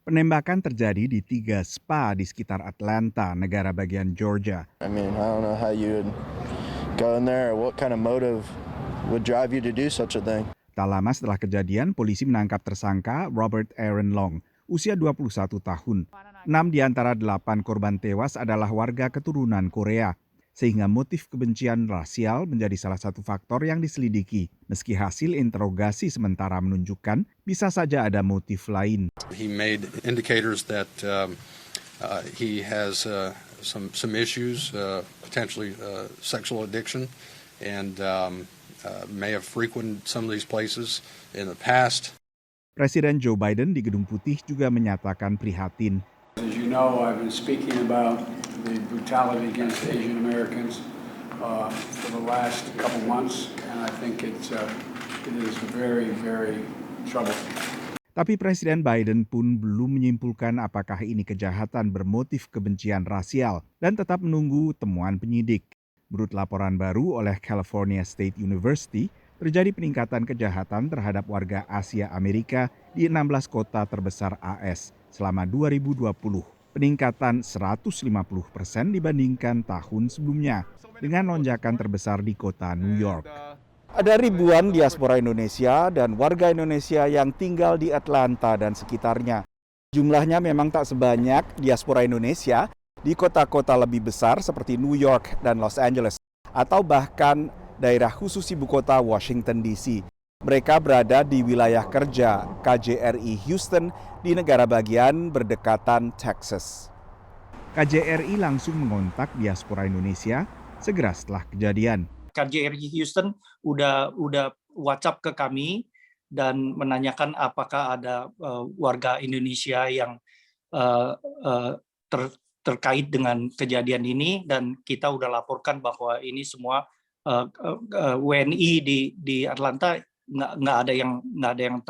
Penembakan terjadi di 3 spa di sekitar Atlanta, negara bagian Georgia. I mean, I don't know how you would go in there or what kind of motive would drive you to do such a thing. Tak lama setelah kejadian, polisi menangkap tersangka Robert Aaron Long, usia 21 tahun. 6 di antara 8 korban tewas adalah warga keturunan Korea, sehingga motif kebencian rasial menjadi salah satu faktor yang diselidiki. Meski hasil interogasi sementara menunjukkan bisa saja ada motif lain. He made indicators that he has some issues, potentially sexual addiction, and may have frequented some of these places in the past. Presiden Joe Biden di Gedung Putih juga menyatakan prihatin. As you know, I've been speaking about the brutality against Asian Americans for the last couple months, and I think it is very, very troublesome. Tapi Presiden Biden pun belum menyimpulkan apakah ini kejahatan bermotif kebencian rasial dan tetap menunggu temuan penyidik. Menurut laporan baru oleh California State University, terjadi peningkatan kejahatan terhadap warga Asia Amerika di 16 kota terbesar AS selama 2020. Peningkatan 150% dibandingkan tahun sebelumnya, dengan lonjakan terbesar di kota New York. Ada ribuan diaspora Indonesia dan warga Indonesia yang tinggal di Atlanta dan sekitarnya. Jumlahnya memang tak sebanyak diaspora Indonesia di kota-kota lebih besar seperti New York dan Los Angeles, atau bahkan daerah khusus ibu kota Washington DC. Mereka berada di wilayah kerja KJRI Houston di negara bagian berdekatan Texas. KJRI langsung mengontak diaspora Indonesia segera setelah kejadian. KJRI Houston udah WhatsApp ke kami dan menanyakan apakah ada warga Indonesia yang terkait dengan kejadian ini, dan kita udah laporkan bahwa ini semua WNI di Atlanta nggak ada yang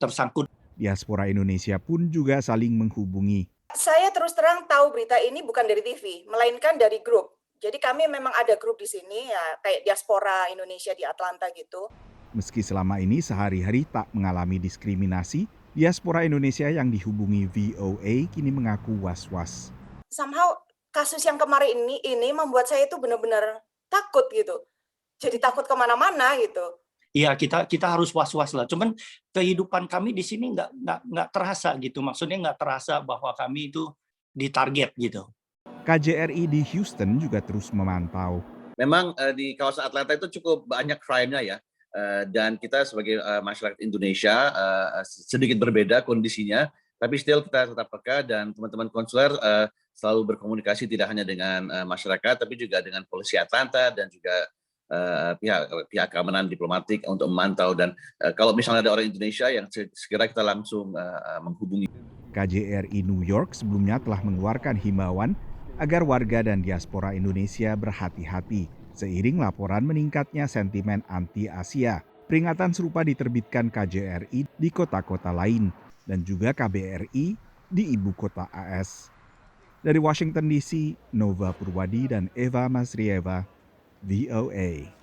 tersangkut. Diaspora Indonesia pun juga saling menghubungi. Saya terus terang tahu berita ini bukan dari TV, melainkan dari grup. Jadi kami memang ada grup di sini, ya kayak diaspora Indonesia di Atlanta gitu. Meski selama ini sehari-hari tak mengalami diskriminasi, diaspora Indonesia yang dihubungi VOA kini mengaku was-was. Somehow kasus yang kemarin ini membuat saya itu benar-benar takut gitu. Jadi takut kemana-mana gitu. Iya, kita harus was-was lah. Cuman kehidupan kami di sini nggak terasa gitu. Maksudnya nggak terasa bahwa kami itu ditarget gitu. KJRI di Houston juga terus memantau. Memang di kawasan Atlanta itu cukup banyak crime-nya ya. Dan kita sebagai masyarakat Indonesia sedikit berbeda kondisinya. Tapi still kita tetap peka, dan teman-teman konsuler selalu berkomunikasi tidak hanya dengan masyarakat, tapi juga dengan polisi Atlanta dan juga pihak keamanan diplomatik untuk memantau. Dan kalau misalnya ada orang Indonesia yang segera kita langsung menghubungi. KJRI New York sebelumnya telah mengeluarkan himbauan agar warga dan diaspora Indonesia berhati-hati seiring laporan meningkatnya sentimen anti-Asia. Peringatan serupa diterbitkan KJRI di kota-kota lain dan juga KBRI di ibu kota AS. Dari Washington DC, Nova Purwadi dan Eva Masrieva, VOA.